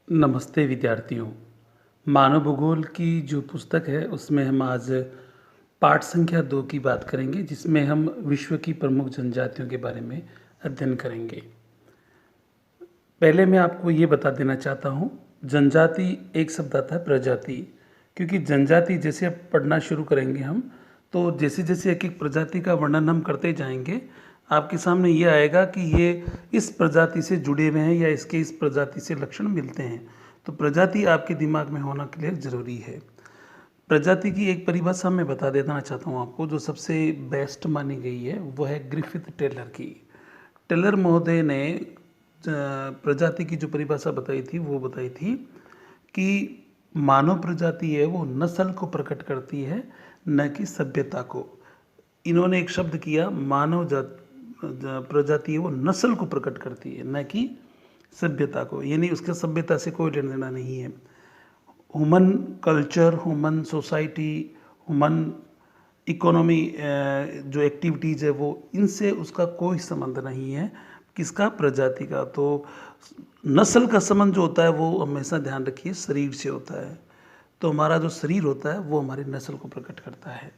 नमस्ते विद्यार्थियों। मानव भूगोल की जो पुस्तक है उसमें हम आज पाठ संख्या 2 की बात करेंगे, जिसमें हम विश्व की प्रमुख जनजातियों के बारे में अध्ययन करेंगे। पहले मैं आपको ये बता देना चाहता हूँ, जनजाति एक शब्द आता है प्रजाति, क्योंकि जनजाति जैसे अब पढ़ना शुरू करेंगे हम, तो जैसे-जैसे एक-एक प्रजाति का वर्णन हम करते जाएँगे, आपके सामने ये आएगा कि ये इस प्रजाति से जुड़े हुए हैं या इसके इस प्रजाति से लक्षण मिलते हैं। तो प्रजाति आपके दिमाग में होना क्लियर ज़रूरी है। प्रजाति की एक परिभाषा मैं बता देना चाहता हूँ आपको, जो सबसे बेस्ट मानी गई है, वो है ग्रिफिथ टेलर की। टेलर महोदय ने प्रजाति की जो परिभाषा बताई थी, वो बताई थी कि मानव प्रजाति है वो नस्ल को प्रकट करती है, न कि सभ्यता को। इन्होंने एक शब्द किया, मानव प्रजाति है वो नस्ल को प्रकट करती है, न कि सभ्यता को, यानी उसके सभ्यता से कोई लेना देना नहीं है। Human culture, human society, human economy, जो एक्टिविटीज़ है वो, इनसे उसका कोई संबंध नहीं है। किसका? प्रजाति का। तो नस्ल का संबंध जो होता है वो हमेशा ध्यान रखिए शरीर से होता है। तो हमारा जो शरीर होता है वो हमारी नस्ल को प्रकट करता है।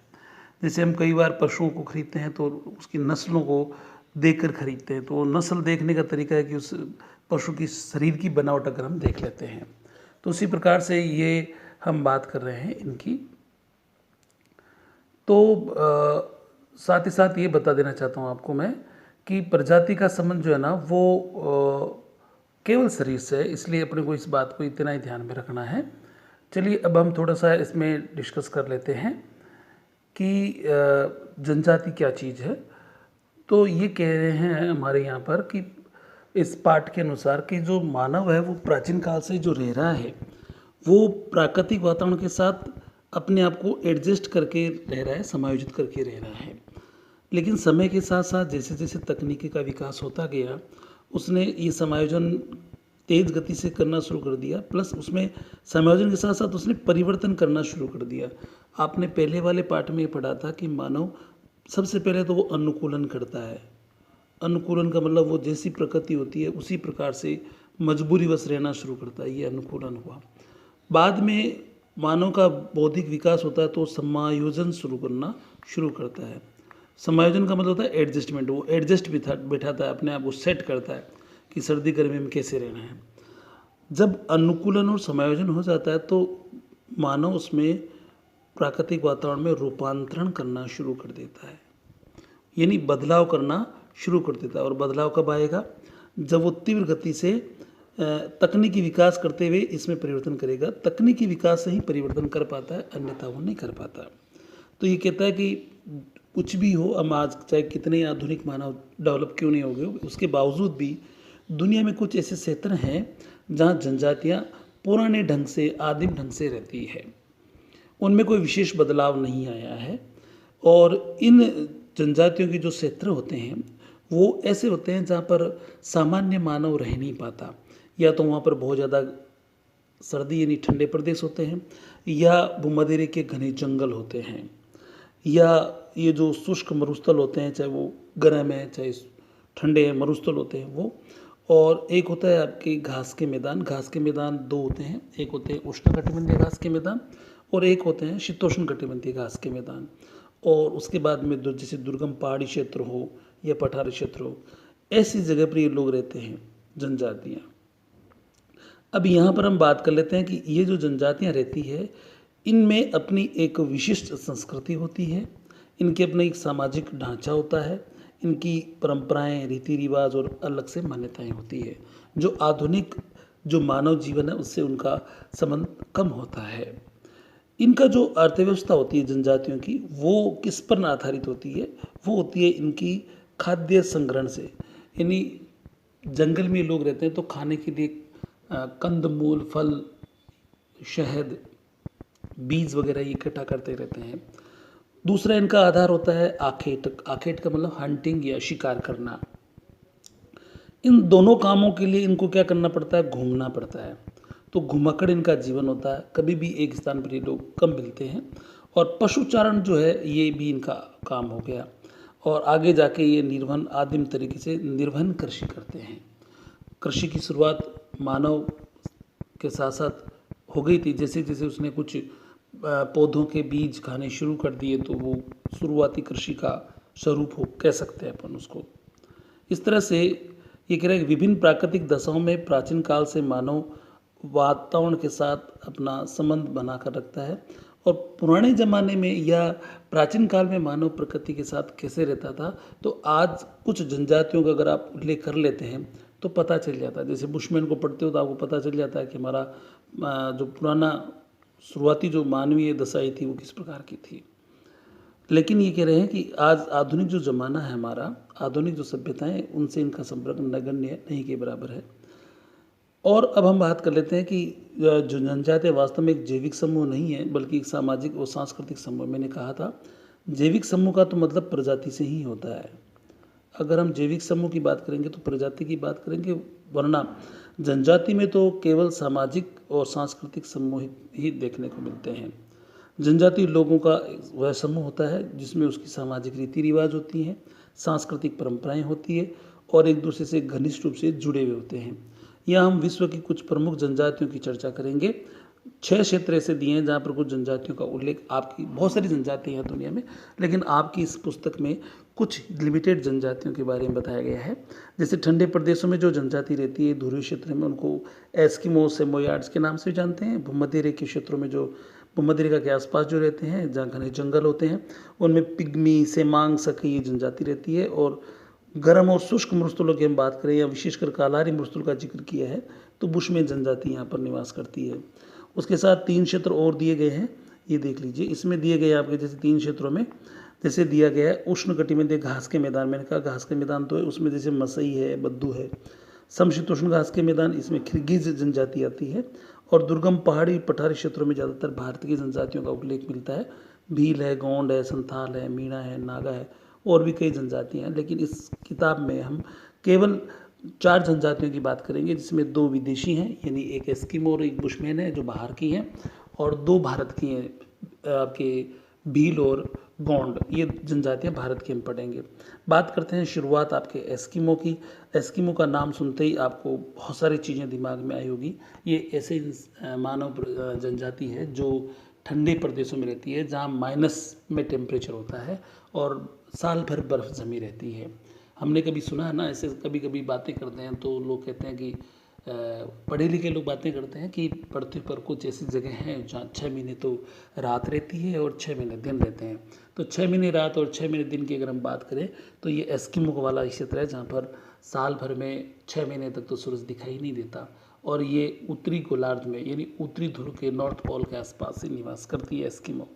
जैसे हम कई बार पशुओं को खरीदते हैं तो उसकी नस्लों को देखकर खरीदते हैं, तो नस्ल देखने का तरीका है कि उस पशु की शरीर की बनावट अगर हम देख लेते हैं, तो उसी प्रकार से ये हम बात कर रहे हैं इनकी। तो साथ ही साथ ये बता देना चाहता हूँ आपको मैं कि प्रजाति का संबंध जो है ना वो केवल शरीर से है, इसलिए अपने को इस बात को इतना ही ध्यान में रखना है। चलिए अब हम थोड़ा सा इसमें डिस्कस कर लेते हैं कि जनजाति क्या चीज़ है। तो ये कह रहे हैं हमारे यहाँ पर कि इस पाठ के अनुसार कि जो मानव है वो प्राचीन काल से जो रह रहा है, वो प्राकृतिक वातावरण के साथ अपने आप को एडजस्ट करके रह रहा है, समायोजित करके रह रहा है। लेकिन समय के साथ साथ जैसे जैसे तकनीकी का विकास होता गया, उसने ये समायोजन तेज़ गति से करना शुरू कर दिया, प्लस उसमें समायोजन के साथ साथ उसने परिवर्तन करना शुरू कर दिया। आपने पहले वाले पाठ में पढ़ा था कि मानव सबसे पहले तो वो अनुकूलन करता है। अनुकूलन का मतलब वो जैसी प्रकृति होती है उसी प्रकार से मजबूरीवश रहना शुरू करता है, ये अनुकूलन हुआ। बाद में मानव का बौद्धिक विकास होता है तो समायोजन शुरू करना शुरू करता है। समायोजन का मतलब होता है एडजस्टमेंट, वो एडजस्ट बिठाता है अपने आप को, सेट करता है कि सर्दी गर्मी में कैसे रहना है। जब अनुकूलन और समायोजन हो जाता है तो मानव उसमें प्राकृतिक वातावरण में रूपांतरण करना शुरू कर देता है, यानी बदलाव करना शुरू कर देता है। और बदलाव कब आएगा? जब वो तीव्र गति से तकनीकी विकास करते हुए इसमें परिवर्तन करेगा। तकनीकी विकास से ही परिवर्तन कर पाता है, अन्यथा वो नहीं कर पाता। तो ये कहता है कि कुछ भी हो, हम आज चाहे कितने आधुनिक मानव डेवलप क्यों नहीं हो गए, उसके बावजूद भी दुनिया में कुछ ऐसे क्षेत्र हैं जहाँ जनजातियाँ पुराने ढंग से, आदिम ढंग से रहती है, उनमें कोई विशेष बदलाव नहीं आया है। और इन जनजातियों के जो क्षेत्र होते हैं वो ऐसे होते हैं जहाँ पर सामान्य मानव रह नहीं पाता। या तो वहाँ पर बहुत ज़्यादा सर्दी यानी ठंडे प्रदेश होते हैं, या भूमध्य के घने जंगल होते हैं, या ये जो शुष्क मरुस्थल होते हैं, चाहे वो गर्म है चाहे ठंडे हैं, मरुस्थल होते हैं वो। और एक होता है आपके घास के मैदान। घास के मैदान दो होते हैं, एक होते हैं उष्णकटिबंधीय घास के मैदान और एक होते हैं शीतोष्ण कटिबंधीय घास के मैदान। और उसके बाद में जैसे दुर्गम पहाड़ी क्षेत्र हो या पठारी क्षेत्र हो, ऐसी जगह पर ये लोग रहते हैं, जनजातियाँ। अब यहाँ पर हम बात कर लेते हैं कि ये जो जनजातियाँ रहती है, इनमें अपनी एक विशिष्ट संस्कृति होती है, इनके अपना एक सामाजिक ढांचा होता है, इनकी परंपराएं, रीति रिवाज और अलग से मान्यताएं होती है, जो आधुनिक जो मानव जीवन है उससे उनका संबंध कम होता है। इनका जो अर्थव्यवस्था होती है जनजातियों की, वो किस पर आधारित होती है? वो होती है इनकी खाद्य संग्रहण से। यानी जंगल में लोग रहते हैं तो खाने के लिए कंदमूल, फल, शहद, बीज वगैरह ये इकट्ठा करते रहते हैं। दूसरा इनका आधार होता है आखेट। आखेट का मतलब हंटिंग या शिकार करना। इन दोनों कामों के लिए इनको क्या करना पड़ता है? घूमना पड़ता है। तो घुमक्कड़ इनका जीवन होता है, कभी भी एक स्थान पर ये लोग कम मिलते हैं। और पशुचारण जो है ये भी इनका काम हो गया। और आगे जाके ये निर्वहन, आदिम तरीके से निर्वहन कृषि करते हैं। कृषि की शुरुआत मानव के साथ साथ हो गई थी। जैसे जैसे उसने कुछ पौधों के बीज खाने शुरू कर दिए तो वो शुरुआती कृषि का स्वरूप हो कह सकते हैं अपन उसको। इस तरह से ये कह रहे हैं कि विभिन्न प्राकृतिक दशाओं में प्राचीन काल से मानव वातावरण के साथ अपना संबंध बनाकर रखता है। और पुराने ज़माने में या प्राचीन काल में मानव प्रकृति के साथ कैसे रहता था, तो आज कुछ जनजातियों का अगर आप उल्लेख कर लेते हैं तो पता चल जाता है। जैसे बुशमैन को पढ़ते हो तो आपको पता चल जाता है कि हमारा जो पुराना शुरुआती जो मानवीय दशाएं थी वो किस प्रकार की थी। लेकिन ये कह रहे हैं कि आज आधुनिक जो ज़माना है हमारा, आधुनिक जो सभ्यताएं, उनसे इनका संपर्क नगण्य नहीं के बराबर है। और अब हम बात कर लेते हैं कि जो जनजातीय वास्तव में एक जैविक समूह नहीं है बल्कि एक सामाजिक और सांस्कृतिक समूह। मैंने कहा था जैविक समूह का तो मतलब प्रजाति से ही होता है। अगर हम जैविक समूह की बात करेंगे तो प्रजाति की बात करेंगे, वरना जनजाति में तो केवल सामाजिक और सांस्कृतिक समूह ही देखने को मिलते हैं। जनजातीय लोगों का वह समूह होता है जिसमें उसकी सामाजिक रीति रिवाज होती हैं, सांस्कृतिक परंपराएं होती है और एक दूसरे से घनिष्ठ रूप से जुड़े हुए होते हैं। यहाँ हम विश्व की कुछ प्रमुख जनजातियों की चर्चा करेंगे। 6 क्षेत्र ऐसे दिए हैं जहाँ पर कुछ जनजातियों का उल्लेख, आपकी बहुत सारी जनजातियाँ हैं दुनिया में, लेकिन आपकी इस पुस्तक में कुछ लिमिटेड जनजातियों के बारे में बताया गया है। जैसे ठंडे प्रदेशों में जो जनजाति रहती है ध्रुवीय क्षेत्र में, उनको एस्किमो सेमोयार्ड्स के नाम से जानते हैं। भूमध्य रेखीय क्षेत्रों में जो भूमध्य रेखा के आसपास जो रहते हैं, जहाँ घने जंगल होते हैं, उनमें पिग्मी सेमांग सखी ये जनजाति रहती है। और गर्म और शुष्क मरुस्थलों की हम बात करें या विशेषकर कालाहारी मरुस्थल का जिक्र किया है तो बुशमैन जनजाति यहाँ पर निवास करती है। उसके साथ 3 क्षेत्र और दिए गए हैं, ये देख लीजिए। इसमें दिए गए आपके जैसे 3 क्षेत्रों में जैसे दिया गया है उष्णकटिबंधीय घास के मैदान। मैंने कहा घास के मैदान तो है, उसमें जैसे मसई है, बद्दू है। समशीतोष्ण घास के मैदान, इसमें किर्गिज जनजाति आती है। और दुर्गम पहाड़ी पठारी क्षेत्रों में ज़्यादातर भारतीय की जनजातियों का उल्लेख मिलता है। भील है, गोंड है, संथाल है, मीणा है, नागा है और भी कई जनजातियाँ हैं। लेकिन इस किताब में हम केवल 4 जनजातियों की बात करेंगे, जिसमें 2 विदेशी हैं, यानी एक एस्किमो और एक बुशमैन है जो बाहर की हैं, और 2 भारत की हैं आपके भील और गोंड। ये जनजातियाँ भारत की हम पढ़ेंगे। बात करते हैं शुरुआत आपके एस्किमो की। एस्किमो का नाम सुनते ही आपको बहुत सारी चीज़ें दिमाग में आई होगी। ये ऐसे मानव जनजाति है जो ठंडे प्रदेशों में रहती है, जहाँ माइनस में टेम्परेचर होता है और साल भर बर्फ़ जमी रहती है। हमने कभी सुना है ना, ऐसे कभी कभी बातें करते हैं तो लोग कहते हैं कि पढ़े लिखे लोग बातें करते हैं कि पृथ्वी पर कुछ ऐसी जगह हैं जहाँ 6 महीने तो रात रहती है और 6 महीने दिन रहते हैं। तो 6 महीने रात और 6 महीने दिन की अगर हम बात करें तो ये एस्किमो वाला क्षेत्र है, जहाँ पर साल भर में 6 महीने तक तो सूरज दिखाई नहीं देता। और ये उत्तरी गोलार्ध में यानी उत्तरी ध्रुव के नॉर्थ पोल के आसपास ही निवास करती है एस्किमो।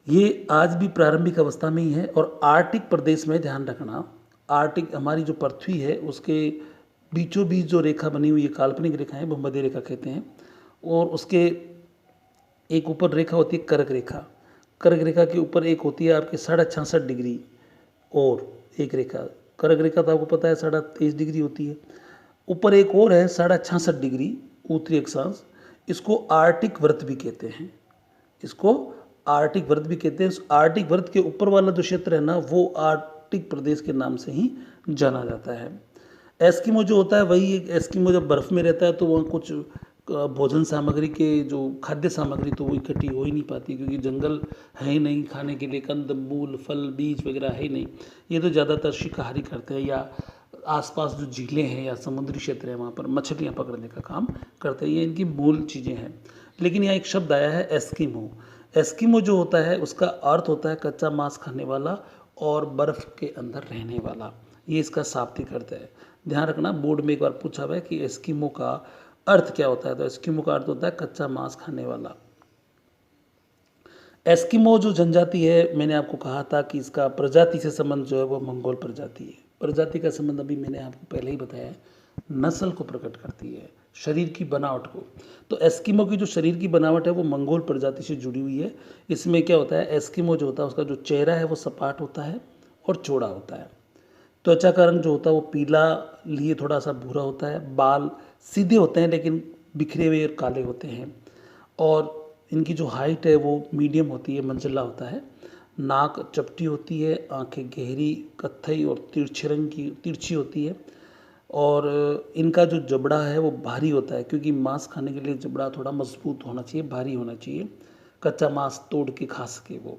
ये आज भी प्रारंभिक अवस्था में ही है। और आर्कटिक प्रदेश में ध्यान रखना, आर्कटिक हमारी जो पृथ्वी है उसके बीचों बीच जो रेखा बनी हुई है, काल्पनिक रेखा है, भूमध्य रेखा कहते हैं। और उसके एक ऊपर रेखा होती है कर्क रेखा। कर्क रेखा के ऊपर एक होती है आपके 66.5 डिग्री और एक रेखा, कर्क रेखा तो आपको पता है 23.5 डिग्री होती है। ऊपर एक और है 66.5 डिग्री उत्तरी अक्षांश, इसको आर्कटिक वृत्त भी कहते हैं। इसको आर्कटिक वृत्त भी कहते हैं। उस आर्कटिक वृत्त के ऊपर वाला जो क्षेत्र है ना, वो आर्कटिक प्रदेश के नाम से ही जाना जाता है। एस्किमो जो होता है वही एक एस्किमो जब बर्फ़ में रहता है तो वहाँ कुछ भोजन सामग्री के जो खाद्य सामग्री तो वो इकट्ठी हो ही नहीं पाती, क्योंकि जंगल है ही नहीं खाने के लिए, कंद मूल फल बीज वगैरह है ही नहीं। ये तो ज़्यादातर शिकारी करते हैं या आसपास जो झीलें हैं या समुद्री क्षेत्र है वहाँ पर मछलियाँ पकड़ने का काम करते हैं। ये इनकी मूल चीज़ें हैं। लेकिन यहाँ एक शब्द आया है एस्किमो। एस्किमो जो होता है उसका अर्थ होता है कच्चा मांस खाने वाला और बर्फ़ के अंदर रहने वाला। ये इसका शाब्दिक अर्थ है। ध्यान रखना, बोर्ड में एक बार पूछा हुआ है कि एस्किमो का अर्थ क्या होता है, तो एस्किमो का अर्थ होता है कच्चा मांस खाने वाला। एस्किमो जो जनजाति है, मैंने आपको कहा था कि इसका प्रजाति से संबंध जो है वो मंगोल प्रजाति है। प्रजाति का संबंध अभी मैंने आपको पहले ही बताया है, नस्ल को प्रकट करती है, शरीर की बनावट को। तो एस्किमो की जो शरीर की बनावट है वो मंगोल प्रजाति से जुड़ी हुई है। इसमें क्या होता है, एस्किमो जो होता है उसका जो चेहरा है वो सपाट होता है और चौड़ा होता है। त्वचा का रंग जो होता है वो पीला लिए थोड़ा सा भूरा होता है। बाल सीधे होते हैं लेकिन बिखरे हुए और काले होते हैं। और इनकी जो हाइट है वो मीडियम होती है, मंझला होता है। नाक चपटी होती है, आंखें गहरी कत्थई और तिरछे रंग की तिरछी होती है। और इनका जो जबड़ा है वो भारी होता है, क्योंकि मांस खाने के लिए जबड़ा थोड़ा मजबूत होना चाहिए, भारी होना चाहिए, कच्चा मांस तोड़ के खा सके वो।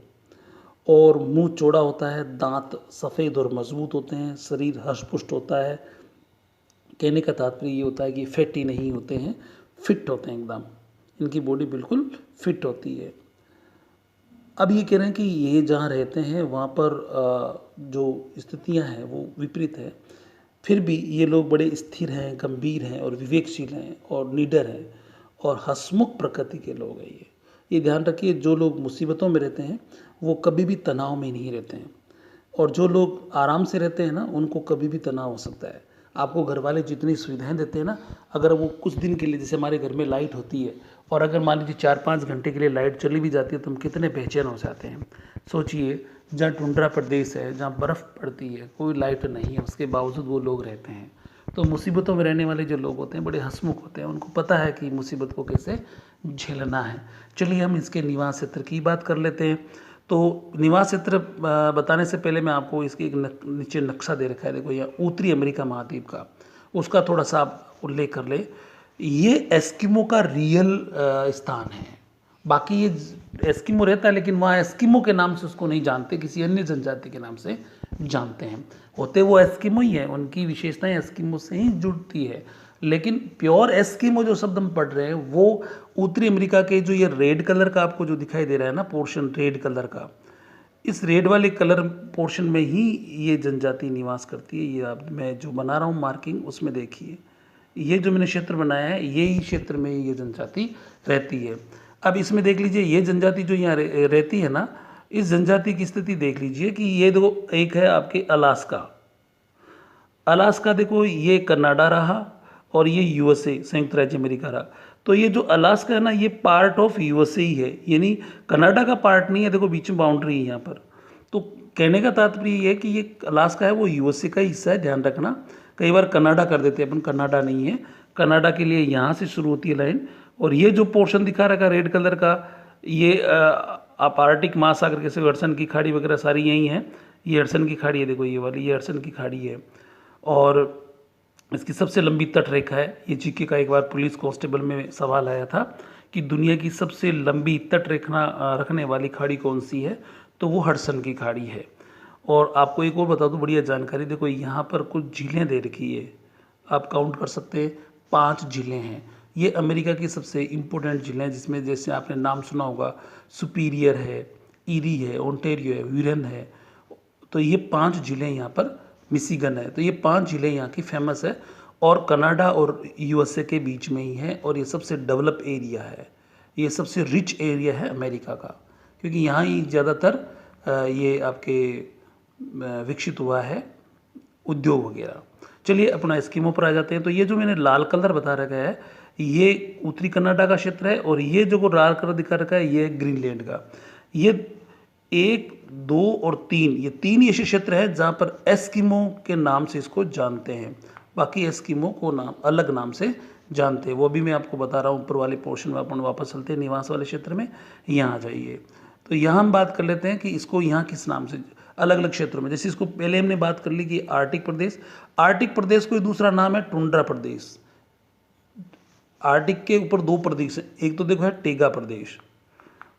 और मुंह चौड़ा होता है, दांत सफ़ेद और मजबूत होते हैं, शरीर हष्टपुष्ट होता है। कहने का तात्पर्य ये होता है कि फैटी नहीं होते हैं, फिट होते हैं एकदम, इनकी बॉडी बिल्कुल फिट होती है। अब ये कह रहे हैं कि ये जहाँ रहते हैं वहाँ पर जो स्थितियाँ हैं वो विपरीत है, फिर भी ये लोग बड़े स्थिर हैं, गंभीर हैं और विवेकशील हैं और निडर हैं और हंसमुख प्रकृति के लोग हैं ये ध्यान रखिए। जो लोग मुसीबतों में रहते हैं वो कभी भी तनाव में नहीं रहते हैं, और जो लोग आराम से रहते हैं ना उनको कभी भी तनाव हो सकता है। आपको घर वाले जितनी सुविधाएं देते हैं ना, अगर वो कुछ दिन के लिए, जैसे हमारे घर में लाइट होती है और अगर मान लीजिए 4-5 घंटे के लिए लाइट चली भी जाती है तो हम कितने बेचैन हो जाते हैं। सोचिए, जहाँ टुंड्रा प्रदेश है, जहाँ बर्फ़ पड़ती है, कोई लाइट नहीं है, उसके बावजूद वो लोग रहते हैं। तो मुसीबतों में रहने वाले जो लोग होते हैं बड़े हंसमुख होते हैं, उनको पता है कि मुसीबत को कैसे झेलना है। चलिए हम इसके निवास क्षेत्र की बात कर लेते हैं। तो निवास क्षेत्र बताने से पहले मैं आपको इसकी एक नीचे नक्शा दे रखा है, देखो यहाँ उत्तरी अमेरिका महाद्वीप का, उसका थोड़ा सा आप उल्लेख कर ले। ये एस्किमो का रियल स्थान है। बाकी ये एस्किमो रहता है लेकिन वहाँ एस्किमो के नाम से उसको नहीं जानते, किसी अन्य जनजाति के नाम से जानते हैं। होते वो एस्किमो ही है, उनकी विशेषताएं एस्किमो से ही जुड़ती है, लेकिन प्योर एस्किमो जो शब्द हम पढ़ रहे हैं वो उत्तरी अमेरिका के जो ये रेड कलर का आपको जो दिखाई दे रहा है ना पोर्शन, रेड कलर का, इस रेड वाले कलर पोर्शन में ही ये जनजाति निवास करती है। ये आप मैं जो बना रहा हूँ मार्किंग, उसमें देखिए ये जो मैंने क्षेत्र बनाया है यही क्षेत्र में ये जनजाति रहती है। अब इसमें देख लीजिए ये जनजाति जो यहाँ रहती है ना, इस जनजाति की स्थिति देख लीजिए कि ये देखो, एक है आपके अलास्का, अलास्का देखो ये कनाडा रहा और ये यूएसए संयुक्त राज्य अमेरिका रहा। तो ये जो अलास्का है ना ये पार्ट ऑफ यूएसए ही है, यानी कनाडा का पार्ट नहीं है। देखो बीच में बाउंड्री है यहाँ पर। तो कहने का तात्पर्य ये है कि ये अलास्का है वो यूएसए का हिस्सा है, ध्यान रखना। कई बार कनाडा कर देते हैं अपन, कनाडा नहीं है। कनाडा के लिए यहाँ से शुरू होती है लाइन, और ये जो पोर्शन दिखा रखा रेड कलर का, ये आप आर्टिक महासागर कैसे हडसन की खाड़ी वगैरह सारी यही है। ये हडसन की खाड़ी है, देखो ये वाली, ये हडसन की खाड़ी है और इसकी सबसे लंबी तट रेखा है। ये जीके का एक बार पुलिस कांस्टेबल में सवाल आया था कि दुनिया की सबसे लंबी तट रेखा रखने वाली खाड़ी कौन सी है, तो वो हडसन की खाड़ी है। और आपको एक और बता दूं बढ़िया जानकारी, देखो यहाँ पर कुछ झीलें दे रखी है, आप काउंट कर सकते हैं, 5 झीलें हैं। ये अमेरिका की सबसे इम्पोर्टेंट झीलें हैं, जिसमें जैसे आपने नाम सुना होगा, सुपीरियर है, ईरी है, ओंटेरियो है, वीरन है। तो ये 5 झीलें यहाँ पर, मिशिगन है, तो ये 5 झीलें यहाँ की फेमस है और कनाडा और यूएसए के बीच में ही है। और ये सबसे डेवलप एरिया है, ये सबसे रिच एरिया है अमेरिका का, क्योंकि यहाँ ही ज़्यादातर ये आपके विकसित हुआ है उद्योग वगैरह। चलिए अपना एस्किमो पर आ जाते हैं। तो ये जो मैंने लाल कलर बता रखा है ये उत्तरी कनाडा का क्षेत्र है, और ये जो लाल कलर दिखा रखा है ये ग्रीनलैंड का। ये 1, 2 और 3, ये 3 ऐसे क्षेत्र हैं जहाँ पर एस्किमो के नाम से इसको जानते हैं। बाकी एस्किमो को नाम अलग नाम से जानते हैं, वो भी मैं आपको बता रहा हूँ। ऊपर वाले पोर्शन में अपन वापस चलते हैं, निवास वाले क्षेत्र में, यहाँ आ जाइए। तो यहाँ हम बात कर लेते हैं कि इसको यहाँ किस नाम से, अलग अलग क्षेत्रों में। जैसे इसको पहले हमने बात कर ली कि आर्टिक प्रदेश, आर्टिक प्रदेश को दूसरा नाम है टुंड्रा प्रदेश। आर्टिक के ऊपर 2 प्रदेश हैं, एक तो देखो है टेगा प्रदेश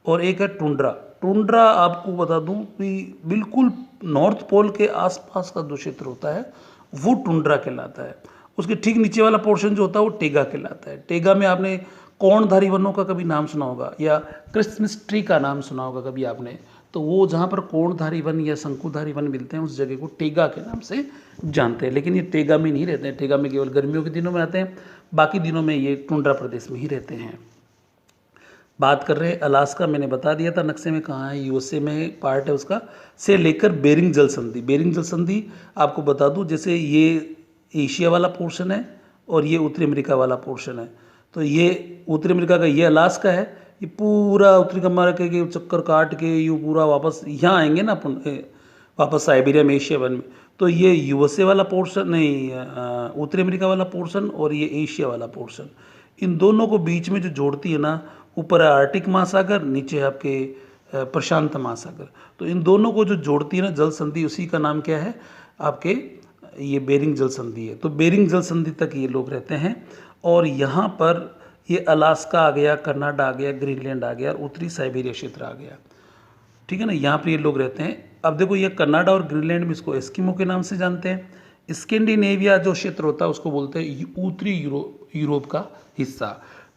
और एक है टुंड्रा। टुंड्रा आपको बता दूं कि बिल्कुल नॉर्थ पोल के आसपास का जो क्षेत्र होता है वो टुंड्रा कहलाता है। उसके ठीक नीचे वाला पोर्शन जो होता है वो टेगा कहलाता है। टेगा में आपने कोणधारी वनों का कभी नाम सुना होगा या क्रिसमस ट्री का नाम सुना होगा कभी आपने, तो वो जहाँ पर कोणधारी वन या शंकुधारी वन मिलते हैं उस जगह को टेगा के नाम से जानते हैं। लेकिन ये टेगा में नहीं रहते हैं, टेगा में केवल गर्मियों के दिनों में आते हैं, बाकी दिनों में ये टुंड्रा प्रदेश में ही रहते हैं। बात कर रहे हैं अलास्का, मैंने बता दिया था नक्शे में कहाँ है, यूएसए में पार्ट है उसका, से लेकर बेरिंग जल संधि। बेरिंग जल संधि आपको बता दूं, जैसे ये एशिया वाला पोर्शन है और ये उत्तरी अमेरिका वाला पोर्शन है। तो ये उत्तरी अमेरिका का ये अलास्का है, ये पूरा उत्तरी अमेरिका के चक्कर काट के ये पूरा वापस यहाँ आएंगे ना अपन, वापस साइबेरिया में, एशिया वन में। तो ये यूएसए वाला पोर्शन नहीं, उत्तरी अमेरिका वाला पोर्शन और ये एशिया वाला पोर्शन, इन दोनों को बीच में जो जोड़ती है ना, ऊपर है आर्टिक महासागर, नीचे है आपके प्रशांत महासागर। तो इन दोनों को जो जोड़ती है ना जल संधि, उसी का नाम क्या है आपके ये बेरिंग जल संधि है, तो बेरिंग जल संधि तक ये लोग रहते हैं। और यहाँ पर ये अलास्का आ गया, कनाडा आ गया, ग्रीनलैंड आ गया और उत्तरी साइबेरिया क्षेत्र आ गया, ठीक है ना। यहाँ पर ये लोग रहते हैं। अब देखो ये कनाडा और ग्रीनलैंड में इसको एस्किमो के नाम से जानते हैं। स्कैंडिनेविया जो क्षेत्र होता है उसको बोलते हैं उत्तरी यूरोप का हिस्सा,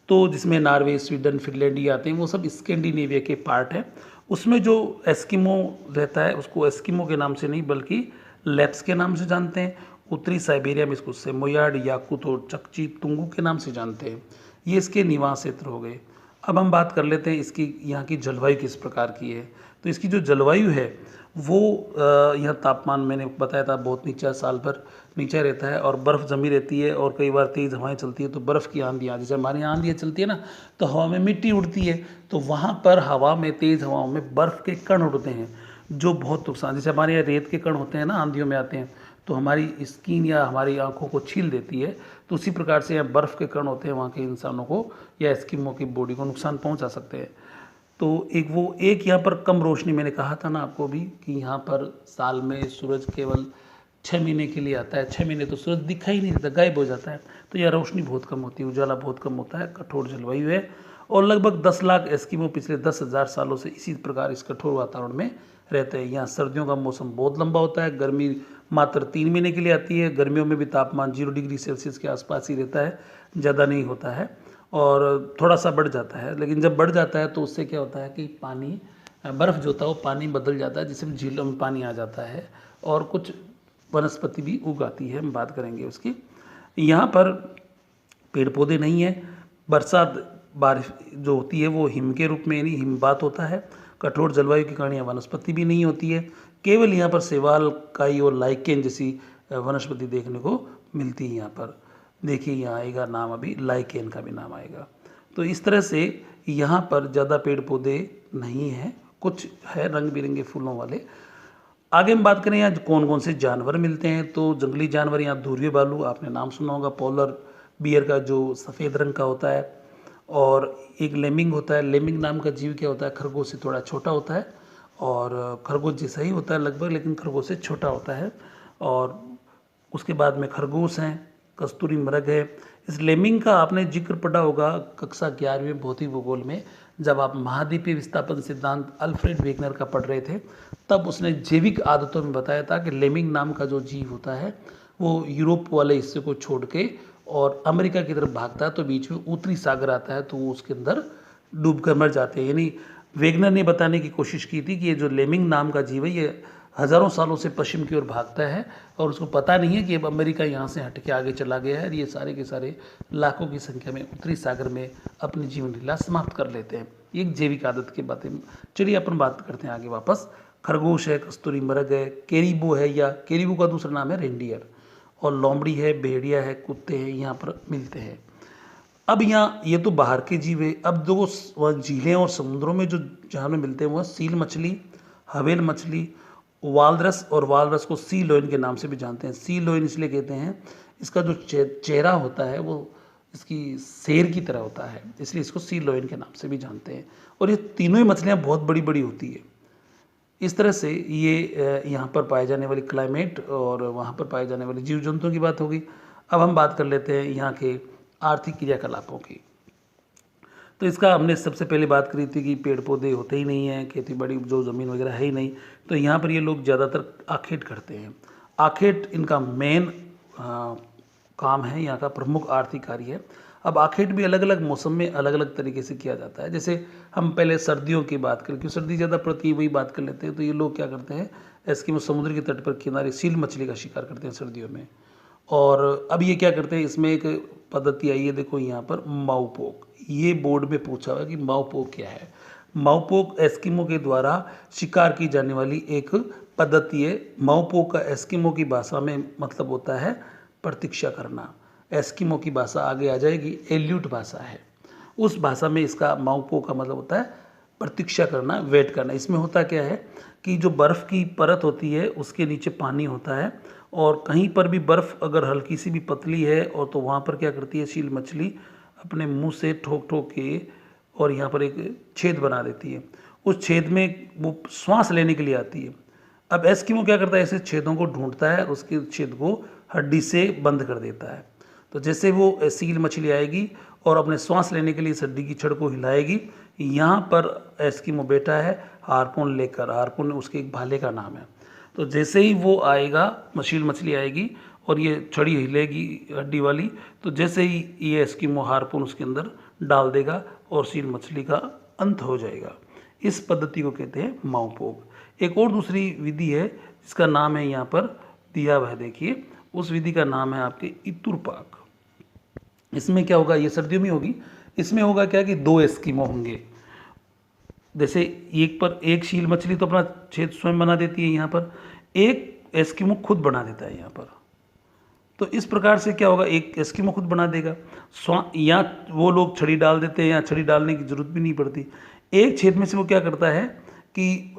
तो जिसमें नॉर्वे, स्वीडन, फिनलैंड ये आते हैं, वो सब स्कैंडिनेविया के पार्ट हैं। उसमें जो एस्किमो रहता है उसको एस्किमो के नाम से नहीं बल्कि लैप्स के नाम से जानते हैं। उत्तरी साइबेरिया में इसको सेमोयाड, याकुत और चकची तुंगू के नाम से जानते हैं। ये इसके निवास क्षेत्र हो गए। अब हम बात कर लेते हैं इसकी यहाँ की जलवायु किस प्रकार की है। तो इसकी जो जलवायु है वो यहाँ तापमान मैंने बताया था बहुत नीचा, साल भर नीचा रहता है और बर्फ़ जमी रहती है और कई बार तेज़ हवाएं चलती है, तो बर्फ़ की आंधियाँ, जैसे हमारे यहाँ आंधियाँ चलती है ना, तो हवा में मिट्टी उड़ती है, तो वहाँ पर हवा में, तेज़ हवाओं में बर्फ़ के कण उड़ते हैं जो बहुत नुकसान, जैसे हमारे यहाँ रेत के कण होते हैं ना, आंधियों में आते हैं तो हमारी स्किन या हमारी आंखों को छील देती है, तो उसी प्रकार से यहाँ बर्फ़ के कण होते हैं, वहाँ के इंसानों को या एस्किमो की बॉडी को नुकसान पहुँचा सकते हैं। तो एक यहाँ पर कम रोशनी, मैंने कहा था ना आपको भी कि यहाँ पर साल में सूरज केवल 6 महीने के लिए आता है, 6 महीने तो सूरज दिखाई नहीं देता, गायब हो जाता है, तो यह रोशनी बहुत कम होती है, उजाला बहुत कम होता है, कठोर जलवायु है। और लगभग 10 लाख एस्किमो पिछले 10,000 सालों से इसी प्रकार इस कठोर वातावरण में रहते हैं। यहाँ सर्दियों का मौसम बहुत लंबा होता है, गर्मी मात्र 3 महीने के लिए आती है, गर्मियों में भी तापमान 0 डिग्री सेल्सियस के आसपास ही रहता है, ज़्यादा नहीं होता है और थोड़ा सा बढ़ जाता है। लेकिन जब बढ़ जाता है तो उससे क्या होता है कि पानी, बर्फ़ जो होता है वो पानी बदल जाता है, जिससे झीलों में पानी आ जाता है और कुछ वनस्पति भी उगाती है, हम बात करेंगे उसकी। यहाँ पर पेड़ पौधे नहीं है, बरसात बारिश जो होती है वो हिम के रूप में यानी हिमपात होता है। कठोर जलवायु के कारण यहाँ वनस्पति भी नहीं होती है, केवल यहाँ पर शैवाल, काई और लाइकेन जैसी वनस्पति देखने को मिलती है। यहाँ पर देखिए यहाँ आएगा नाम, अभी लाइकेन का भी नाम आएगा। तो इस तरह से यहाँ पर ज़्यादा पेड़ पौधे नहीं हैं, कुछ है रंग बिरंगे फूलों वाले। आगे हम बात करें यहाँ कौन कौन से जानवर मिलते हैं, तो जंगली जानवर यहाँ ध्रुवीय भालू, आपने नाम सुना होगा, पोलर बियर का जो सफ़ेद रंग का होता है, और एक लेमिंग होता है। लेमिंग नाम का जीव क्या होता है, खरगोश से थोड़ा छोटा होता है और खरगोश जैसा ही होता है लगभग, लेकिन खरगोश से छोटा होता है। और उसके बाद में खरगोश हैं, कस्तूरी मृग है। इस लेमिंग का आपने जिक्र पढ़ा होगा कक्षा 11वीं भौतिक भूगोल में, जब आप महाद्वीपीय विस्थापन सिद्धांत अल्फ्रेड वेगनर का पढ़ रहे थे, तब उसने जैविक आदतों में बताया था कि लेमिंग नाम का जो जीव होता है वो यूरोप वाले हिस्से को छोड़ के और अमेरिका की तरफ भागता है, तो बीच में उत्तरी सागर आता है तो वो उसके अंदर डूब कर मर जाते हैं। यानी वेगनर ने बताने की कोशिश की थी कि ये जो लेमिंग नाम का जीव है ये हज़ारों सालों से पश्चिम की ओर भागता है और उसको पता नहीं है कि अब अमेरिका यहाँ से हट के आगे चला गया है, और ये सारे के सारे लाखों की संख्या में उत्तरी सागर में अपनी जीवन लीला समाप्त कर लेते हैं। ये एक जैविक आदत की बातें। चलिए अपन बात करते हैं आगे वापस। खरगोश है, कस्तूरी मृग है, केरीबो है, या केरीबो का दूसरा नाम है रेंडियर, और लोमड़ी है, भेड़िया है, कुत्ते हैं, यहाँ पर मिलते हैं। अब यहाँ ये तो बाहर के जीव है। अब दो झीलें और समुद्रों में जो जानवर मिलते हैं वो सील मछली, हवेल मछली, वालरस, और वालरस को सी लोइन के नाम से भी जानते हैं। सी लोइन इसलिए कहते हैं, इसका जो चेहरा होता है वो इसकी शेर की तरह होता है, इसलिए इसको सी लोइन के नाम से भी जानते हैं। और ये तीनों ही मछलियाँ बहुत बड़ी बड़ी होती है। इस तरह से ये यहाँ पर पाए जाने वाली क्लाइमेट और वहाँ पर पाए जाने वाले जीव जंतुओं की बात होगी। अब हम बात कर लेते हैं यहाँ के आर्थिक क्रियाकलापों की। तो इसका हमने सबसे पहले बात करी थी कि पेड़ पौधे होते ही नहीं हैं, खेती बाड़ी जो ज़मीन वगैरह है ही नहीं, तो यहाँ पर ये लोग ज़्यादातर आखेट करते हैं। आखेट इनका मेन काम है, यहाँ का प्रमुख आर्थिक कार्य है। अब आखेट भी अलग अलग मौसम में अलग अलग तरीके से किया जाता है। जैसे हम पहले सर्दियों की बात करें, क्योंकि सर्दी ज़्यादा पड़ती है वही बात कर लेते हैं। तो ये लोग क्या करते हैं, एस्किमो समुद्र के तट पर किनारे सील मछली का शिकार करते हैं सर्दियों में। और अब ये क्या करते हैं, इसमें एक पद्धति आई है, देखो यहाँ पर माउपोक, ये बोर्ड में पूछा हुआ है कि माउपोक क्या है। माउपोक एस्किमो के द्वारा शिकार की जाने वाली एक पद्धति है। माउपोक का एस्किमो की भाषा में मतलब होता है प्रतीक्षा करना। एस्किमो की भाषा आगे आ जाएगी, एल्यूट भाषा है, उस भाषा में इसका माउपोक का मतलब होता है प्रतीक्षा करना, वेट करना। इसमें होता क्या है कि जो बर्फ़ की परत होती है उसके नीचे पानी होता है, और कहीं पर भी बर्फ़ अगर हल्की सी भी पतली है और तो वहाँ पर क्या करती है सील मछली, अपने मुंह से ठोक ठोक के और यहाँ पर एक छेद बना देती है। उस छेद में वो श्वास लेने के लिए आती है। अब एस्किमो क्या करता है, ऐसे छेदों को ढूंढता है और उसके छेद को हड्डी से बंद कर देता है। तो जैसे वो सील मछली आएगी और अपने श्वास लेने के लिए इस हड्डी की छड़ को हिलाएगी, यहाँ पर एस्किमो बैठा है हार्पून लेकर, हार्पून उसके एक भाले का नाम है। तो जैसे ही वो आएगा, सील मछली आएगी और ये छड़ी हिलेगी हड्डी वाली, तो जैसे ही ये एस्किमो हार्पून उसके अंदर डाल देगा और सील मछली का अंत हो जाएगा। इस पद्धति को कहते हैं माउपोग। एक और दूसरी विधि है जिसका नाम है यहाँ पर दिया हुआ है, देखिए उस विधि का नाम है आपके इतुरपाक। इसमें क्या होगा, ये सर्दियों में होगी। इसमें होगा क्या कि 2 एस्किमो होंगे। जैसे एक पर एक शील मछली तो अपना छेद स्वयं बना देती है, यहाँ पर एक एस्किमो खुद बना देता है यहाँ पर। तो इस प्रकार से क्या होगा, एक एस्किमो खुद बना देगा, या वो लोग छड़ी डाल देते हैं, या छड़ी डालने की जरूरत भी नहीं पड़ती। एक छेद में से वो क्या करता है कि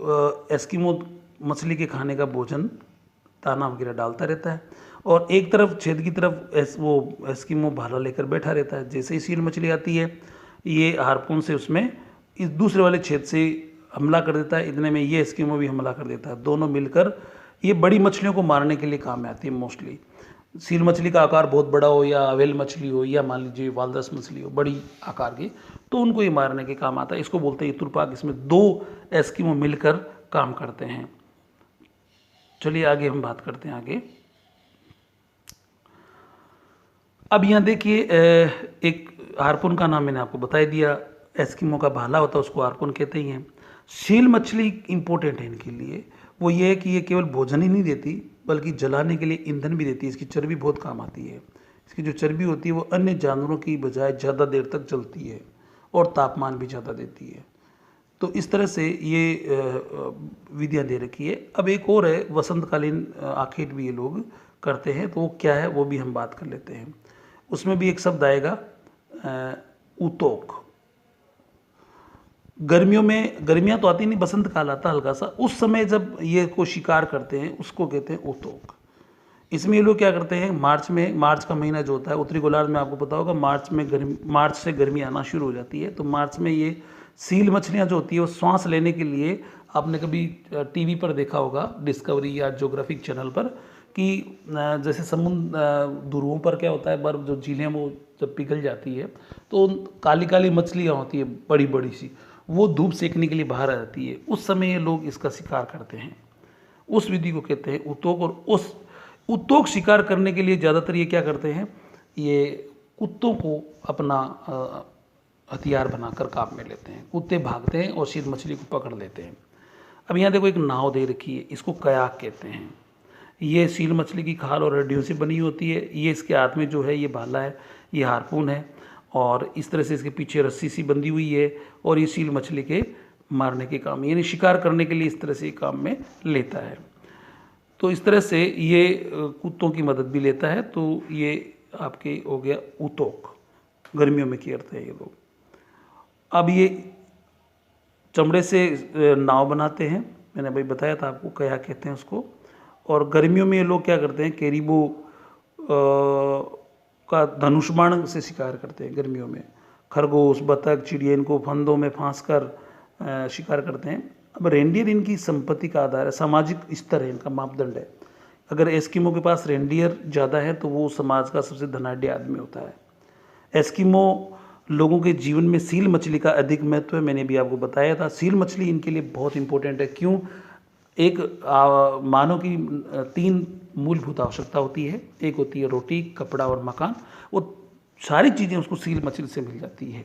एस्किमो मछली के खाने का भोजन दाना वगैरह डालता रहता है, और एक तरफ छेद की तरफ वो एस्किमो भाला लेकर बैठा रहता है। जैसे ही सील मछली आती है, ये हार्पून से उसमें इस दूसरे वाले छेद से हमला कर देता है। इतने में ये एस्किमो भी हमला कर देता है। दोनों मिलकर ये बड़ी मछलियों को मारने के लिए काम में आती है। मोस्टली सील मछली का आकार बहुत बड़ा हो, या व्हेल मछली हो, या मान लीजिए वालरस मछली हो बड़ी आकार की, तो उनको ये मारने के काम आता है। इसको बोलते हैं इतुरपाक। इसमें 2 एस्किमो मिलकर काम करते हैं। चलिए आगे हम बात करते हैं आगे। अब यहाँ देखिए, एक हार्पून का नाम मैंने आपको बता दिया, एस्किमो का भाला होता है उसको हार्पून कहते ही हैं। सील मछली इंपॉर्टेंट है इनके लिए। वो ये है कि ये केवल भोजन ही नहीं देती, बल्कि जलाने के लिए ईंधन भी देती है। इसकी चर्बी बहुत काम आती है। इसकी जो चर्बी होती है वो अन्य जानवरों की बजाय ज़्यादा देर तक जलती है और तापमान भी ज़्यादा देती है। तो इस तरह से ये विधियाँ दे रखी है। अब एक और है, वसंतकालीन आखेट भी ये लोग करते हैं। तो वो क्या है वो भी हम बात कर लेते हैं। उसमें भी एक शब्द आएगा उतोक। गर्मियों में, गर्मियाँ तो आती नहीं, बसंत काल आता हल्का सा, उस समय जब ये को शिकार करते हैं उसको कहते हैं उतोक। इसमें ये लोग क्या करते हैं, मार्च का महीना जो होता है उत्तरी गोलार्ध में, आपको पता होगा मार्च से गर्मी आना शुरू हो जाती है। तो मार्च में ये सील मछलियाँ जो होती है वो श्वास लेने के लिए, आपने कभी टीवी पर देखा होगा डिस्कवरी या ज्योग्राफिक चैनल पर, कि जैसे समुद्र ध्रुवों पर क्या होता है, बर्फ जो झीलें वो जब पिघल जाती है तो काली काली मछलियाँ होती है बड़ी बड़ी सी, वो धूप सेकने के लिए बाहर आ जाती है। उस समय ये लोग इसका शिकार करते हैं। उस विधि को कहते हैं उतोक। और उस उतोक शिकार करने के लिए ज़्यादातर ये क्या करते हैं, ये कुत्तों को अपना हथियार बनाकर काम में लेते हैं। कुत्ते भागते हैं और सील मछली को पकड़ लेते हैं। अब यहाँ देखो एक नाव दे रखी है, इसको कयाक कहते हैं। ये सील मछली की खाल और हड्डियों से बनी होती है। ये इसके हाथ में जो है ये भाला है, ये हार्पून है, और इस तरह से इसके पीछे रस्सी सी बंधी हुई है, और ये सील मछली के मारने के काम, यानी शिकार करने के लिए इस तरह से काम में लेता है। तो इस तरह से ये कुत्तों की मदद भी लेता है। तो ये आपके हो गया उतोक, गर्मियों में करते हैं ये लोग। अब ये चमड़े से नाव बनाते हैं, मैंने भाई बताया था आपको, कया कहते हैं उसको। और गर्मियों में ये लोग क्या करते हैं, कैरिबो का धनुष बाण से शिकार करते हैं गर्मियों में। खरगोश, बतख, चिड़िया, इनको फंदों में फांस कर शिकार करते हैं। अब रेंडियर इनकी संपत्ति का आधार है, सामाजिक स्तर है इनका, मापदंड है। अगर एस्किमो के पास रेंडियर ज़्यादा है तो वो समाज का सबसे धनाढ़ आदमी होता है। एस्किमो लोगों के जीवन में सील मछली का अधिक महत्व है, मैंने भी आपको बताया था। सील मछली इनके लिए बहुत इंपॉर्टेंट है। क्यों? एक मानव की 3 मूलभूत आवश्यकता होती है। एक होती है रोटी, कपड़ा और मकान। वो सारी चीज़ें उसको सील मछली से मिल जाती है।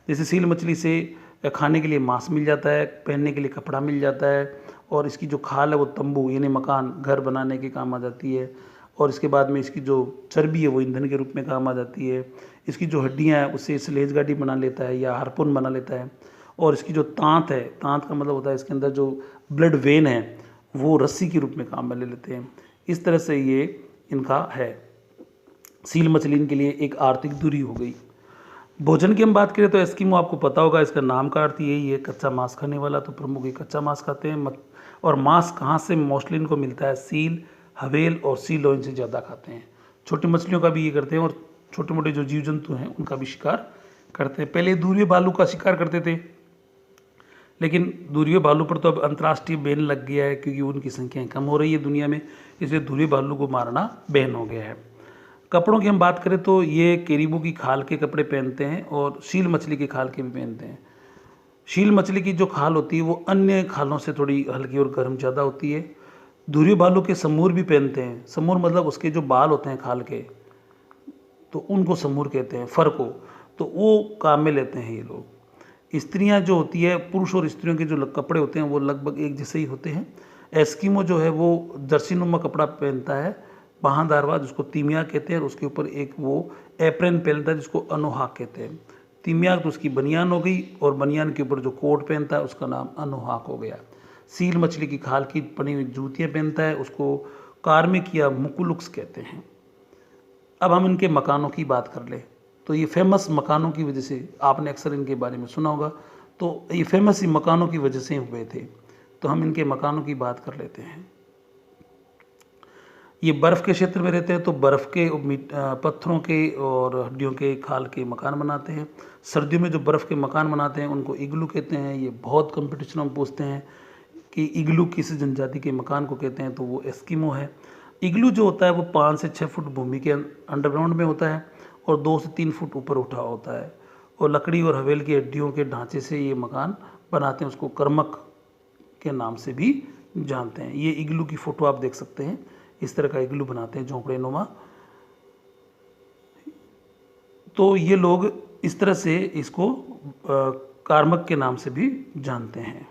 जैसे सील मछली से खाने के लिए मांस मिल जाता है, पहनने के लिए कपड़ा मिल जाता है, और इसकी जो खाल है वो तंबू यानी मकान, घर बनाने के काम आ जाती है। और इसके बाद में इसकी जो चर्बी है वो ईंधन के रूप में काम आ जाती है। इसकी जो हड्डियाँ हैं उससे स्लेज गाड़ी बना लेता है या हार्पून बना लेता है। और इसकी जो तांत है, तांत का मतलब होता है इसके अंदर जो ब्लड वेन है वो रस्सी के रूप में काम में ले लेते हैं। इस तरह से ये इनका है। सील मछली इनके लिए एक आर्थिक दूरी हो गई। भोजन की हम बात करें तो एस्किमो, आपको पता होगा इसका नाम का अर्थ यही है, कच्चा मांस खाने वाला। तो प्रमुख ये कच्चा मांस खाते हैं। और मांस कहाँ से मोस्टली इनको मिलता है, सील, हवेल और सी लोइन से ज़्यादा खाते हैं। छोटी मछलियों का भी ये करते हैं, और छोटे मोटे जो जीव जंतु हैं उनका भी शिकार करते हैं। पहले दूरियों भालू का शिकार करते थे, लेकिन ध्रुवीय भालू पर तो अब अंतर्राष्ट्रीय बैन लग गया है, क्योंकि उनकी संख्याएं कम हो रही है दुनिया में, इसलिए ध्रुवीय भालू को मारना बैन हो गया है। कपड़ों की हम बात करें तो ये कैरिबो की खाल के कपड़े पहनते हैं और सील मछली की खाल के भी पहनते हैं। सील मछली की जो खाल होती है वो अन्य खालों से थोड़ी हल्की और गर्म ज़्यादा होती है। ध्रुवीय भालू के समूर भी पहनते हैं। समूर मतलब उसके जो बाल होते हैं खाल के, तो उनको समूर कहते हैं, फर को, तो वो काम में लेते हैं ये लोग। स्त्रियां जो होती है, पुरुष और स्त्रियों के जो कपड़े होते हैं वो लगभग एक जैसे ही होते हैं। एस्किमो जो है वो जर्सीनुमा कपड़ा पहनता है, बाहाँदारवा, जिसको तीमिया कहते हैं, और उसके ऊपर एक वो एप्रन पहनता है जिसको अनोहाक कहते हैं। तीमिया तो उसकी बनियान हो गई, और बनियान के ऊपर जो कोट पहनता है उसका नाम अनोहाक हो गया। सील मछली की खाल की बनी हुई जूतियाँ पहनता है, उसको कार्मिक या मुकुलुक्स कहते हैं। अब हम इनके मकानों की बात कर ले तो ये फेमस मकानों की वजह से, आपने अक्सर इनके बारे में सुना होगा, तो ये फेमस ही मकानों की वजह से हुए थे। तो हम इनके मकानों की बात कर लेते हैं। ये बर्फ़ के क्षेत्र में रहते हैं, तो बर्फ़ के पत्थरों के और हड्डियों के खाल के मकान बनाते हैं। सर्दियों में जो बर्फ़ के मकान बनाते हैं उनको इग्लू कहते हैं। ये बहुत कंपटीशन में पूछते हैं कि इग्लू किस जनजाति के मकान को कहते हैं, तो वो एस्किमो है। इग्लू जो होता है वो 5 से 6 फुट भूमि के अंडरग्राउंड में होता है और 2 से 3 फुट ऊपर उठा होता है, और लकड़ी और हवेल की हड्डियों के ढांचे से ये मकान बनाते हैं। उसको कर्मक के नाम से भी जानते हैं। ये इग्लू की फ़ोटो आप देख सकते हैं, इस तरह का इग्लू बनाते हैं झोंपड़े नुमा। तो ये लोग इस तरह से इसको कार्मक के नाम से भी जानते हैं,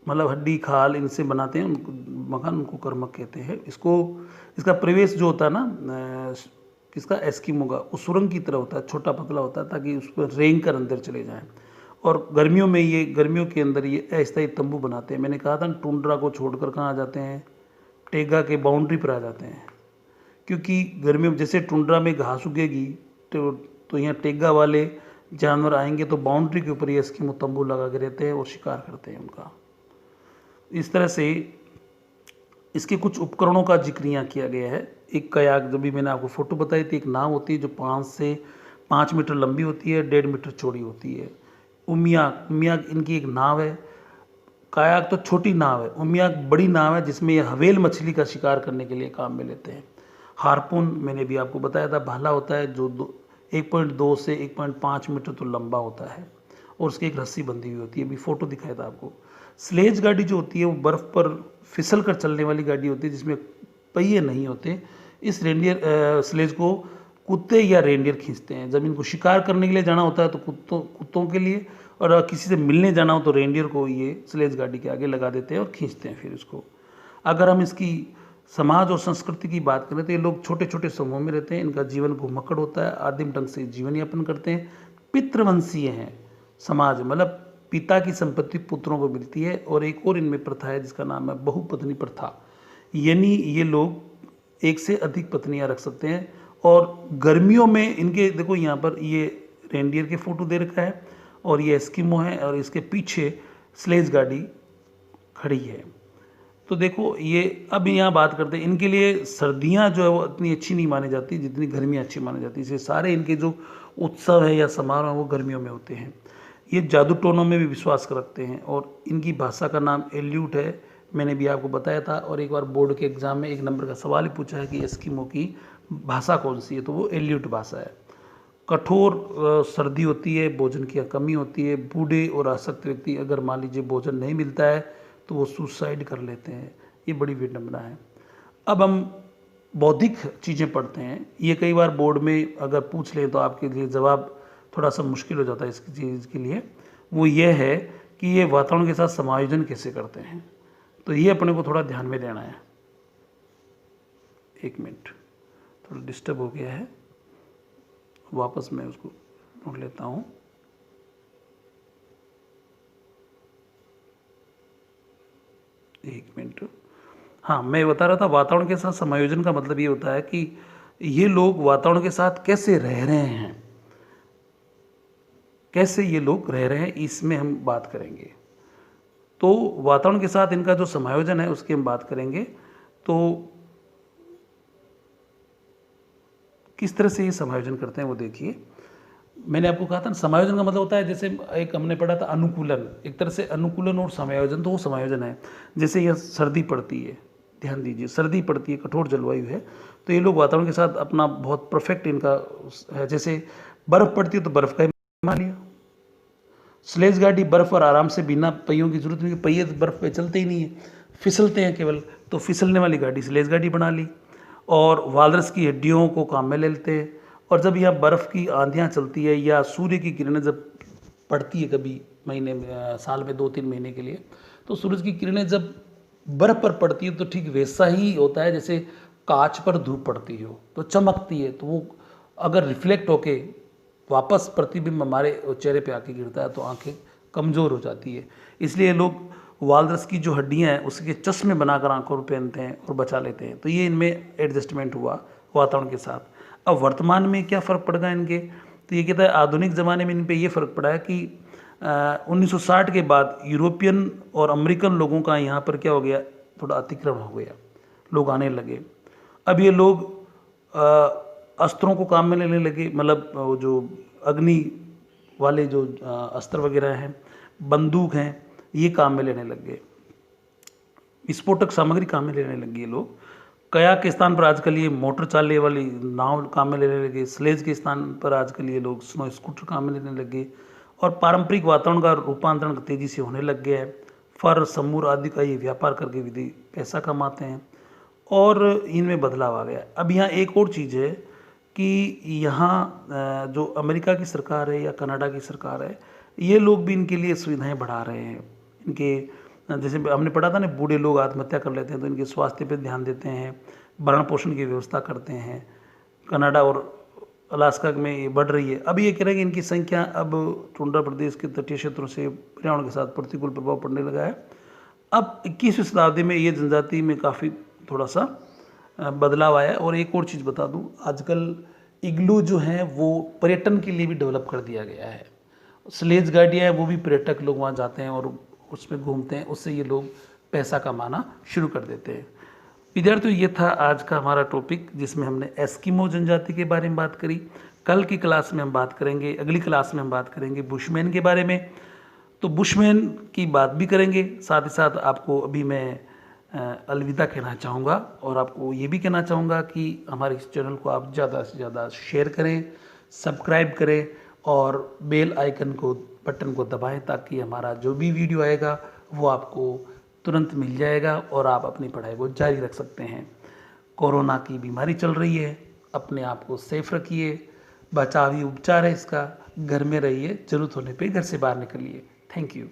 मतलब हड्डी खाल इनसे बनाते हैं उनको मकान, उनको कर्मक कहते हैं। इसका प्रवेश जो होता है ना किसका, एस्किमो का, वो सुरंग की तरह होता है, छोटा पतला होता है, ताकि उस पर रेंग कर अंदर चले जाएं। और गर्मियों के अंदर ये अस्थायी तंबू बनाते हैं। मैंने कहा था टुंड्रा को छोड़कर कहाँ आ जाते हैं, टेगा के बाउंड्री पर आ जाते हैं, क्योंकि गर्मियों में जैसे टुंड्रा में घास उगेगी तो यहाँ टेगा वाले जानवर आएंगे, तो बाउंड्री के ऊपर ये एस्किमो तंबू लगा के रहते हैं और शिकार करते हैं उनका। इस तरह से इसके कुछ उपकरणों का जिक्र यहाँ किया गया है। एक कयाक, जब भी मैंने आपको फ़ोटो बताई थी, एक नाव होती है जो 5 से 5 मीटर लंबी होती है, 1.5 मीटर चौड़ी होती है। उमियाक इनकी एक नाव है। कायाक तो छोटी नाव है, उमियाक बड़ी नाव है जिसमें ये हवेल मछली का शिकार करने के लिए काम में लेते हैं। हार्पून मैंने भी आपको बताया था, भाला होता है जो 1.2 से 1.5 मीटर तो लंबा होता है, और उसकी एक रस्सी बंधी हुई होती है। अभी फ़ोटो दिखाया था आपको। स्लेज गाड़ी जो होती है वो बर्फ़ पर फिसल कर चलने वाली गाड़ी होती है जिसमें पहिए नहीं होते। इस स्लेज को कुत्ते या रेंडियर खींचते हैं। जब इनको शिकार करने के लिए जाना होता है तो कुत्तों के लिए, और किसी से मिलने जाना हो तो रेंडियर को ये स्लेज गाड़ी के आगे लगा देते हैं और खींचते हैं फिर इसको। अगर हम इसकी समाज और संस्कृति की बात करें तो ये लोग छोटे छोटे समूह में रहते हैं। इनका जीवन घुमक्कड़ होता है, आदिम ढंग से जीवन यापन करते हैं। पितृवंशीय हैं समाज, मतलब पिता की संपत्ति पुत्रों को मिलती है। और एक और इनमें प्रथा है जिसका नाम है बहुपत्नी प्रथा, यानी ये लोग एक से अधिक पत्नियां रख सकते हैं। और गर्मियों में इनके, देखो यहाँ पर ये रेंडियर के फोटो दे रखा है और ये एस्किमो है, और इसके पीछे स्लेज गाड़ी खड़ी है। तो देखो ये, अब यहाँ बात करते हैं, इनके लिए सर्दियाँ जो है वो इतनी अच्छी नहीं मानी जाती जितनी गर्मियाँ अच्छी मानी जाती है। इसलिए सारे इनके जो उत्सव है या समारोह है वो गर्मियों में होते हैं। ये जादू टोनों में भी विश्वास रखते हैं, और इनकी भाषा का नाम एल्यूट है, मैंने भी आपको बताया था। और एक बार बोर्ड के एग्ज़ाम में 1 नंबर का सवाल ही पूछा है कि एस्किमो की भाषा कौन सी है, तो वो एल्यूट भाषा है। कठोर सर्दी होती है, भोजन की कमी होती है। बूढ़े और आसक्त व्यक्ति, अगर मान लीजिए भोजन नहीं मिलता है तो वो सुसाइड कर लेते हैं। ये बड़ी विडंबना है। अब हम बौद्धिक चीज़ें पढ़ते हैं। ये कई बार बोर्ड में अगर पूछ लें तो आपके लिए जवाब थोड़ा सा मुश्किल हो जाता है इसकी चीज़ के लिए। वो ये है कि ये वातावरण के साथ समायोजन कैसे करते हैं, तो ये अपने को थोड़ा ध्यान में देना है। 1 मिनट, थोड़ा डिस्टर्ब हो गया है, वापस मैं उसको ढूंढ लेता हूँ। एक मिनट, हाँ, मैं बता रहा था वातावरण के साथ समायोजन का मतलब ये होता है कि ये लोग वातावरण के साथ कैसे रह रहे हैं, कैसे ये लोग रह रहे हैं, इसमें हम बात करेंगे। तो वातावरण के साथ इनका जो समायोजन है उसकी हम बात करेंगे। तो किस तरह से ये समायोजन करते हैं वो देखिए। मैंने आपको कहा था ना, समायोजन का मतलब होता है, जैसे एक हमने पढ़ा था अनुकूलन, एक तरह से अनुकूलन और समायोजन, तो वो समायोजन है। जैसे यह सर्दी पड़ती है, ध्यान दीजिए, सर्दी पड़ती है, कठोर जलवायु है, तो ये लोग वातावरण के साथ अपना बहुत परफेक्ट इनका है। जैसे बर्फ़ पड़ती है तो बर्फ़ का ही मान लिया। स्लेज गाड़ी बर्फ़ और आराम से बिना पहियों की जरूरत नहीं, पहिए तो बर्फ़ पे चलते ही नहीं है, फिसलते हैं केवल, तो फिसलने वाली गाड़ी स्लेज गाड़ी बना ली। और वालरस की हड्डियों को काम में ले लेते हैं। और जब यहाँ बर्फ़ की आंधियाँ चलती है या सूर्य की किरणें जब पड़ती है कभी महीने में, साल में 2-3 महीने के लिए, तो सूरज की किरणें जब बर्फ़ पर पड़ती है तो ठीक वैसा ही होता है जैसे कांच पर धूप पड़ती हो, तो चमकती है, तो वो अगर रिफ्लेक्ट होके वापस प्रतिबिंब हमारे चेहरे पे आके गिरता है तो आंखें कमज़ोर हो जाती है। इसलिए लोग वालरस की जो हड्डियां हैं उसके चश्मे बनाकर आंखों पर पहनते हैं और बचा लेते हैं। तो ये इनमें एडजस्टमेंट हुआ वातावरण के साथ। अब वर्तमान में क्या फ़र्क पड़ गया इनके, तो ये कहता है आधुनिक ज़माने में इन पे ये फ़र्क पड़ा है कि 1960 के बाद यूरोपियन और अमेरिकन लोगों का यहाँ पर क्या हो गया, थोड़ा अतिक्रमण हो गया, लोग आने लगे। अब ये लोग अस्त्रों को काम में लेने लगे, मतलब वो जो अग्नि वाले जो अस्त्र वगैरह हैं, बंदूक हैं, ये काम में लेने लग गए, विस्फोटक सामग्री काम में लेने लग गए लोग। कयाक के स्थान पर आजकल ये मोटर चालने वाली नाव काम में लेने लगे, स्लेज के स्थान पर आजकल ये लोग स्नो स्कूटर काम में लेने लग गए। और पारंपरिक वातावरण का रूपांतरण तेजी से होने लग गया है। फर, समूर आदि का ये व्यापार करके विधि पैसा कमाते हैं और इनमें बदलाव आ गया। अब यहाँ एक और चीज़ है कि यहाँ जो अमेरिका की सरकार है या कनाडा की सरकार है, ये लोग भी इनके लिए सुविधाएं बढ़ा रहे हैं। इनके जैसे हमने पढ़ा था ना, बूढ़े लोग आत्महत्या कर लेते हैं तो इनके स्वास्थ्य पे ध्यान देते हैं, भरण पोषण की व्यवस्था करते हैं। कनाडा और अलास्का में ये बढ़ रही है। अब ये कह रहे हैं कि इनकी संख्या अब टुंड्रा प्रदेश के तटीय क्षेत्रों से पर्यावरण के साथ प्रतिकूल प्रभाव पड़ने लगा है। अब 21वीं शताब्दी में ये जनजाति में काफ़ी थोड़ा सा बदलाव आया है। और एक और चीज़ बता दूं, आजकल इग्लू जो हैं वो पर्यटन के लिए भी डेवलप कर दिया गया है। स्लेज गाड़ियाँ हैं, वो भी पर्यटक लोग वहाँ जाते हैं और उसमें घूमते हैं, उससे ये लोग पैसा कमाना शुरू कर देते हैं। विद्यार्थियों, ये था आज का हमारा टॉपिक जिसमें हमने एस्किमो जनजाति के बारे में बात करी। कल की क्लास में हम बात करेंगे, अगली क्लास में हम बात करेंगे बुशमैन के बारे में। तो बुशमैन की बात भी करेंगे, साथ ही साथ आपको अभी मैं अलविदा कहना चाहूँगा और आपको ये भी कहना चाहूँगा कि हमारे इस चैनल को आप ज़्यादा से ज़्यादा शेयर करें, सब्सक्राइब करें और बेल आइकन को बटन को दबाएं ताकि हमारा जो भी वीडियो आएगा वो आपको तुरंत मिल जाएगा और आप अपनी पढ़ाई को जारी रख सकते हैं। कोरोना की बीमारी चल रही है, अपने आप को सेफ रखिए, बचावी उपचार है इसका, घर में रहिए, ज़रूरत होने पे घर से बाहर निकलिए। Thank you.